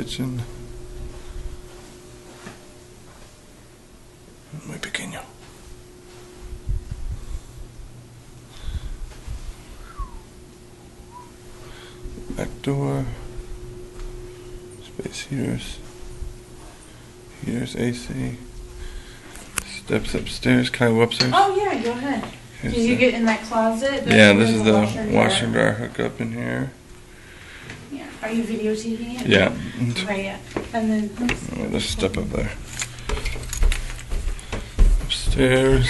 kitchen. Muy pequeño. Back door. Space heaters. Heaters, AC. Steps upstairs. Can I go upstairs? Oh yeah, go ahead. Here's Did you the- get in that closet? Yeah, this There's is a the washer and dryer hookup in here. Yeah. Are you videotaping it? Yeah. Okay, yeah. And then Let's step up there. Upstairs.